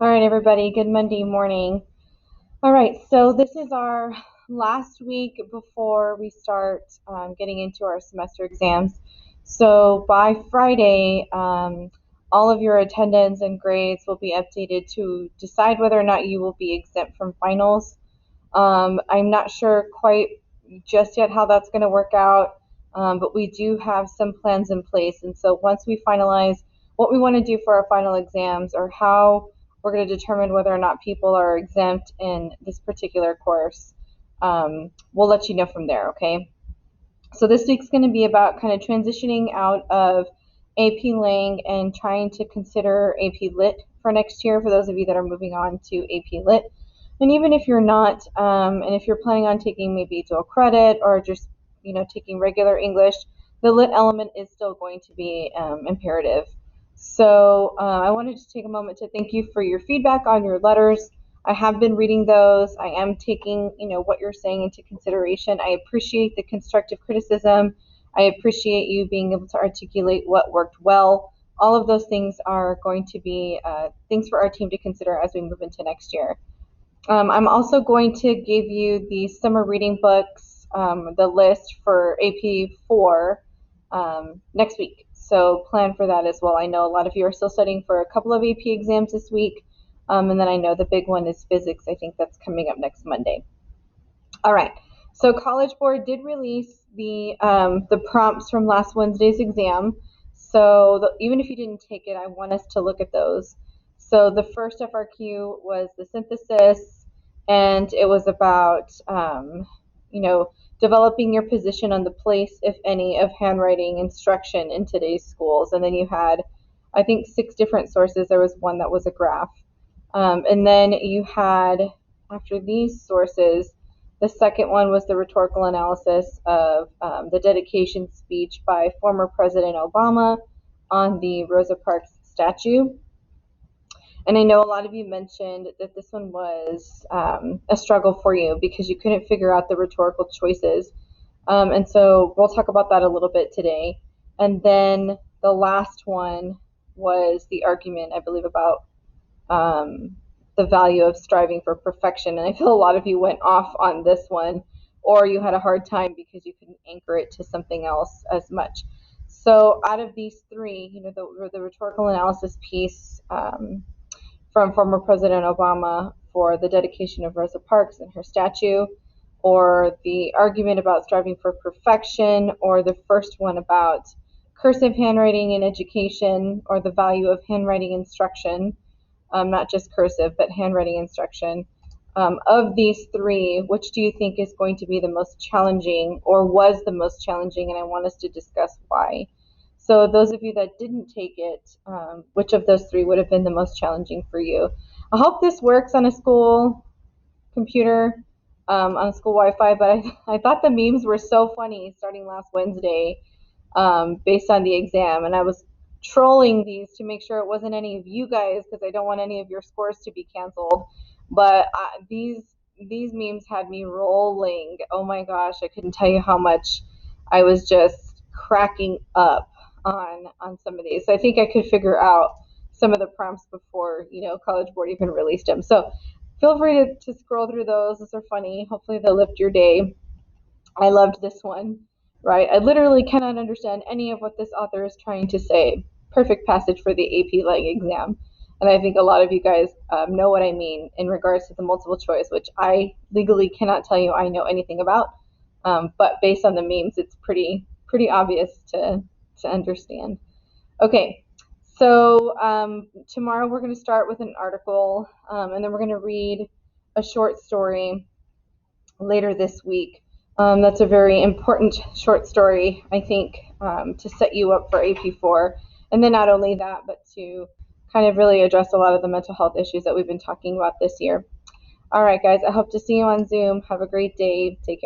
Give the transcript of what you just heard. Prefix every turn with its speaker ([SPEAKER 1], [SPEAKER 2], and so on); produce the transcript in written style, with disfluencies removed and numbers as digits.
[SPEAKER 1] All right, everybody, good Monday morning. All right, so this is our last week before we start getting into our semester exams. So by Friday, all of your attendance and grades will be updated to decide whether or not you will be exempt from finals. I'm not sure quite just yet how that's going to work out, but we do have some plans in place. And so once we finalize what we want to do for our final exams or how we're going to determine whether or not people are exempt in this particular course, we'll let you know from there, okay? So this week's going to be about kind of transitioning out of AP Lang and trying to consider AP Lit for next year for those of you that are moving on to AP Lit. And even if you're not, and if you're planning on taking maybe dual credit or just, taking regular English, the Lit element is still going to be imperative. So I wanted to take a moment to thank you for your feedback on your letters. I have been reading those. I am taking, what you're saying into consideration. I appreciate the constructive criticism. I appreciate you being able to articulate what worked well. All of those things are going to be things for our team to consider as we move into next year. I'm also going to give you the summer reading books, the list for AP4 next week. So plan for that as well. I know a lot of you are still studying for a couple of AP exams this week. And then I know the big one is physics. I think that's coming up next Monday. All right. So College Board did release the prompts from last Wednesday's exam. So even if you didn't take it, I want us to look at those. So the first FRQ was the synthesis, and it was about developing your position on the place, if any, of handwriting instruction in today's schools. And then you had, I think, 6 different sources. There was one that was a graph. And then you had, after these sources, the second one was the rhetorical analysis of the dedication speech by former President Obama on the Rosa Parks statue. And I know a lot of you mentioned that this one was a struggle for you because you couldn't figure out the rhetorical choices. And so we'll talk about that a little bit today. And then the last one was the argument, I believe, about the value of striving for perfection. And I feel a lot of you went off on this one, or you had a hard time because you couldn't anchor it to something else as much. So out of these 3, the rhetorical analysis piece from former President Obama for the dedication of Rosa Parks and her statue, or the argument about striving for perfection, or the first one about cursive handwriting in education, or the value of handwriting instruction, not just cursive, but handwriting instruction. Of these 3, which do you think is going to be the most challenging or was the most challenging? And I want us to discuss why. So those of you that didn't take it, which of those 3 would have been the most challenging for you? I hope this works on a school computer, on a school Wi-Fi, but I thought the memes were so funny starting last Wednesday based on the exam. And I was trolling these to make sure it wasn't any of you guys because I don't want any of your scores to be canceled. But these memes had me rolling. Oh my gosh, I couldn't tell you how much I was just cracking up on some of these. So I think I could figure out some of the prompts before College Board even released them. So feel free to scroll through those. Those are funny. Hopefully they'll lift your day. I loved this one, right? I literally cannot understand any of what this author is trying to say. Perfect passage for the AP Lang exam. And I think a lot of you guys know what I mean in regards to the multiple choice, which I legally cannot tell you I know anything about. But based on the memes, it's pretty obvious to understand. Okay, so tomorrow we're going to start with an article, and then we're going to read a short story later this week. That's a very important short story, I think, to set you up for AP4. And then not only that, but to kind of really address a lot of the mental health issues that we've been talking about this year. All right, guys, I hope to see you on Zoom. Have a great day. Take care.